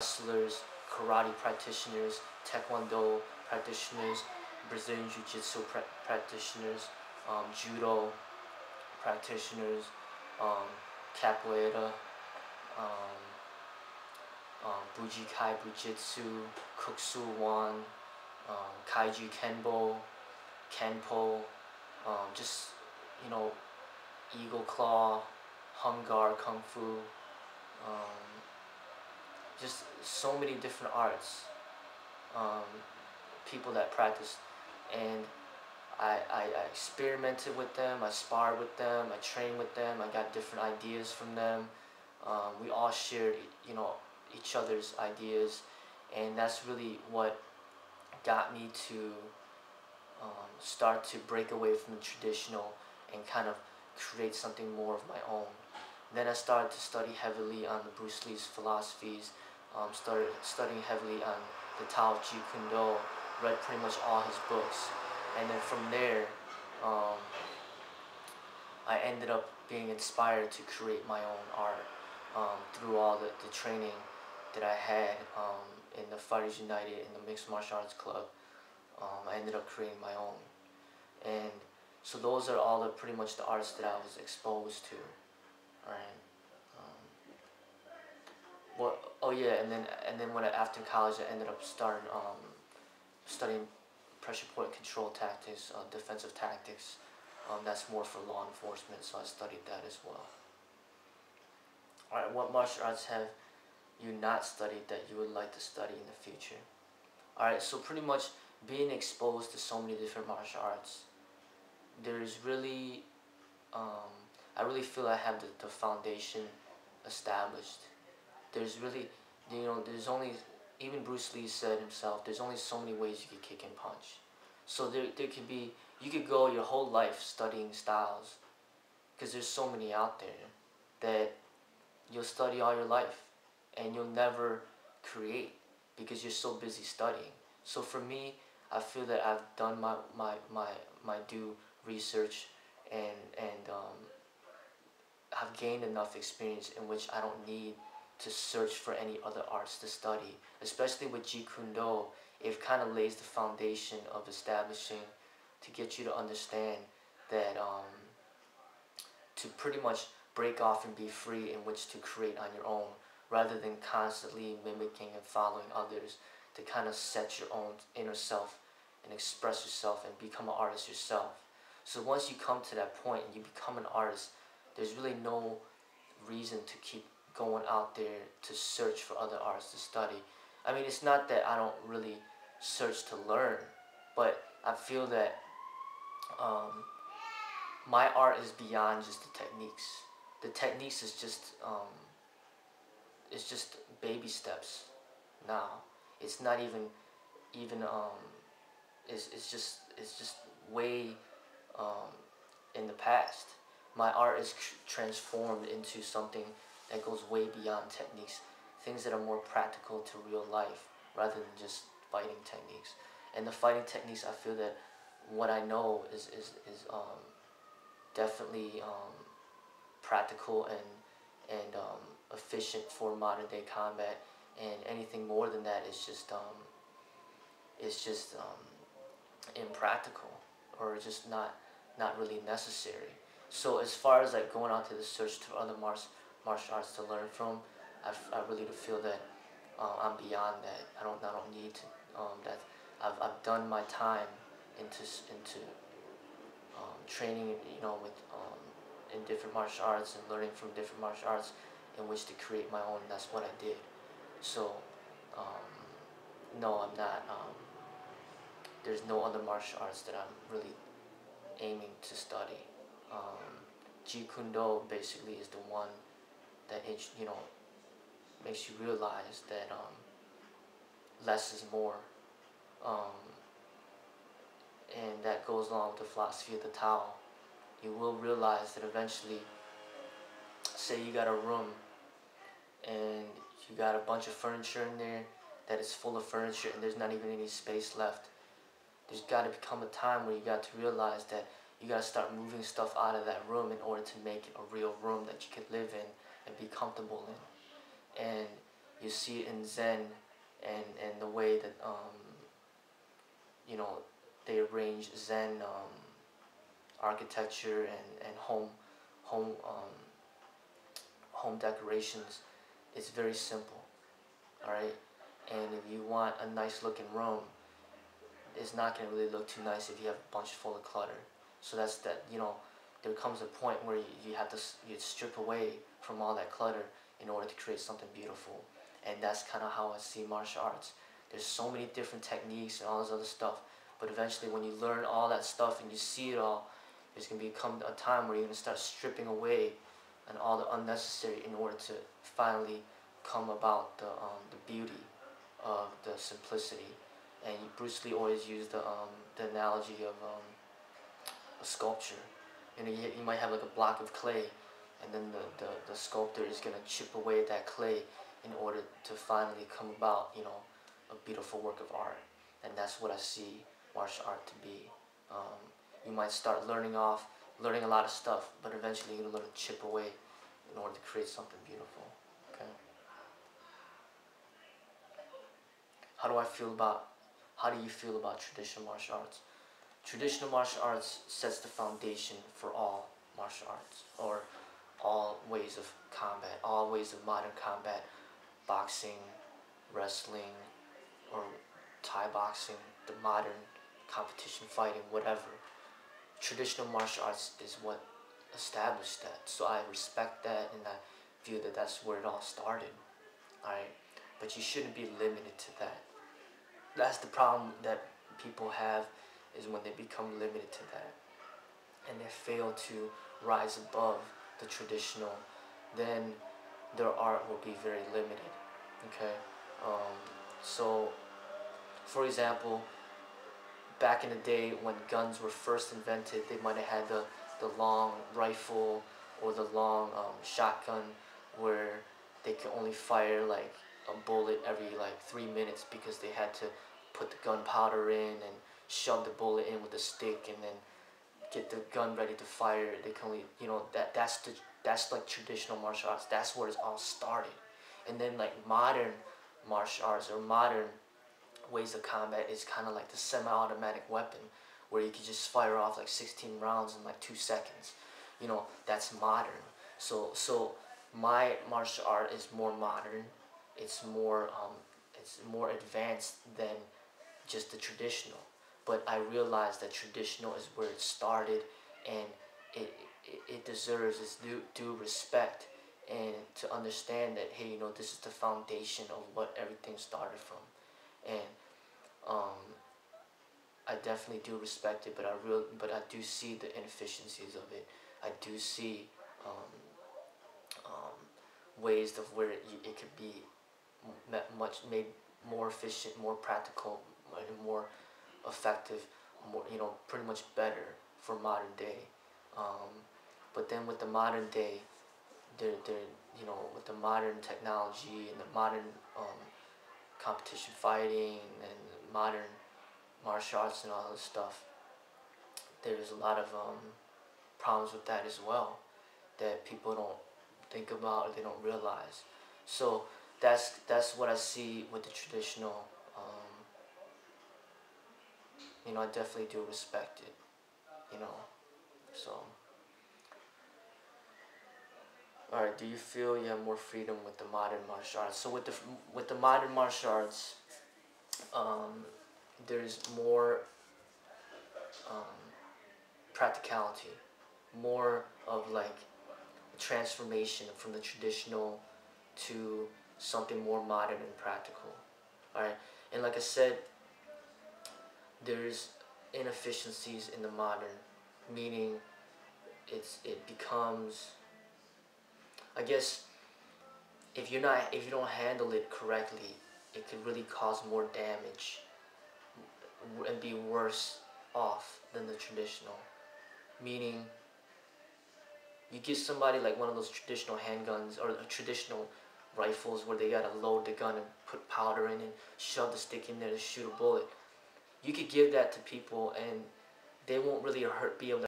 wrestlers, karate practitioners, taekwondo practitioners, Brazilian jiu-jitsu practitioners, judo practitioners, um, capoeira, um, bujikai bujitsu, kuksu wan, kaiju kenbo, kenpo, just, you know, eagle claw, hung guard kung fu, um, just so many different arts, um, people that practice. And I experimented with them, I sparred with them, I trained with them, I got different ideas from them. We all shared, you know, each other's ideas, and that's really what got me to start to break away from the traditional and kind of create something more of my own. Then I started to study heavily on the Bruce Lee's philosophies, started studying heavily on the Tao of Jeet Kune Do, read pretty much all his books, and then from there, I ended up being inspired to create my own art through all the training that I had in the Fighters United, in the Mixed Martial Arts Club. I ended up creating my own. And so those are all the pretty much the arts that I was exposed to, right? Oh yeah, and then when after college I ended up studying pressure point control tactics, defensive tactics. That's more for law enforcement, so I studied that as well. Alright, what martial arts have you not studied that you would like to study in the future? Alright, so pretty much being exposed to so many different martial arts, there's really, I really feel I have the foundation established. There's really, you know, there's only, even Bruce Lee said himself, there's only so many ways you could kick and punch. So there could be, you could go your whole life studying styles, because there's so many out there that you'll study all your life and you'll never create because you're so busy studying. So for me, I feel that I've done my due research and have gained enough experience in which I don't need to search for any other arts to study. Especially with Jeet Kune Do, it kind of lays the foundation of establishing to get you to understand that to pretty much break off and be free in which to create on your own, rather than constantly mimicking and following others, to kind of set your own inner self and express yourself and become an artist yourself. So once you come to that point and you become an artist, there's really no reason to keep going out there to search for other arts to study. I mean, it's not that I don't really search to learn, but I feel that my art is beyond just the techniques. The techniques is just it's just baby steps now. It's not even it's just way in the past. My art is transformed into something that goes way beyond techniques, things that are more practical to real life rather than just fighting techniques. And the fighting techniques, I feel that what I know is definitely practical and efficient for modern day combat, and anything more than that is just impractical, or just not really necessary. So as far as like going out to the search for other martial arts to learn from, I really do feel that I'm beyond that. I don't need to that I've done my time into training, you know, with in different martial arts and learning from different martial arts in which to create my own. That's what I did. So no, I'm not. There's no other martial arts that I'm really aiming to study. Jeet Kune Do basically is the one that, you know, makes you realize that less is more, and that goes along with the philosophy of the Tao. You will realize that eventually, say you got a room and you got a bunch of furniture in there that is full of furniture and there's not even any space left. There's got to become a time where you got to realize that you got to start moving stuff out of that room in order to make it a real room that you could live in and be comfortable in. And You see it in Zen, and the way that they arrange Zen architecture and home home decorations. It's very simple. All right, and if you want a nice looking room, it's not going to really look too nice if you have a bunch full of clutter. So that's that. There comes a point where you have to strip away from all that clutter in order to create something beautiful. And that's kind of how I see martial arts. There's so many different techniques and all this other stuff, but eventually when you learn all that stuff and you see it all, there's going to become a time where you're going to start stripping away and all the unnecessary in order to finally come about the beauty of the simplicity. And Bruce Lee always used the analogy of a sculpture. You might have like a block of clay, and then the sculptor is going to chip away at that clay in order to finally come about, a beautiful work of art. And that's what I see martial art to be. You might start learning a lot of stuff, but eventually you're going to learn to chip away in order to create something beautiful. Okay. How do you feel about traditional martial arts? Traditional martial arts sets the foundation for all martial arts, or all ways of combat, all ways of modern combat, boxing, wrestling, or Thai boxing, the modern competition fighting, whatever. Traditional martial arts is what established that. So I respect that, and I view that that's where it all started. Alright? But you shouldn't be limited to that. That's the problem that people have, is when they become limited to that and they fail to rise above the traditional, then their art will be very limited. Okay. So for example, back in the day when guns were first invented, they might have had the long rifle or the long shotgun, where they could only fire like a bullet every like 3 minutes, because they had to put the gunpowder in and shove the bullet in with a stick and then get the gun ready to fire. They can only, that's like traditional martial arts. That's where it's all started. And then like modern martial arts or modern ways of combat is kind of like the semi-automatic weapon, where you can just fire off like 16 rounds in like 2 seconds. That's modern. So my martial art is more modern. It's more advanced than just the traditional. But I realize that traditional is where it started, and it deserves its due respect, and to understand that, hey, this is the foundation of what everything started from. And I definitely do respect it, but I do see the inefficiencies of it. I do see ways of where it could be made more efficient, more practical, and more effective, more pretty much better for modern day. But then with the modern day, with the modern technology and the modern competition fighting and modern martial arts and all this stuff, there's a lot of problems with that as well, that people don't think about or they don't realize. So that's what I see with the traditional. I definitely do respect it. So. Alright, do you feel you have more freedom with the modern martial arts? So with the modern martial arts, there's more practicality, more of like a transformation from the traditional to something more modern and practical. Alright, and like I said, there's inefficiencies in the modern, meaning it becomes, I guess, if you don't handle it correctly, it could really cause more damage and be worse off than the traditional. Meaning, you give somebody like one of those traditional handguns or traditional rifles where they gotta load the gun and put powder in and shove the stick in there to shoot a bullet. You could give that to people and they won't really be able to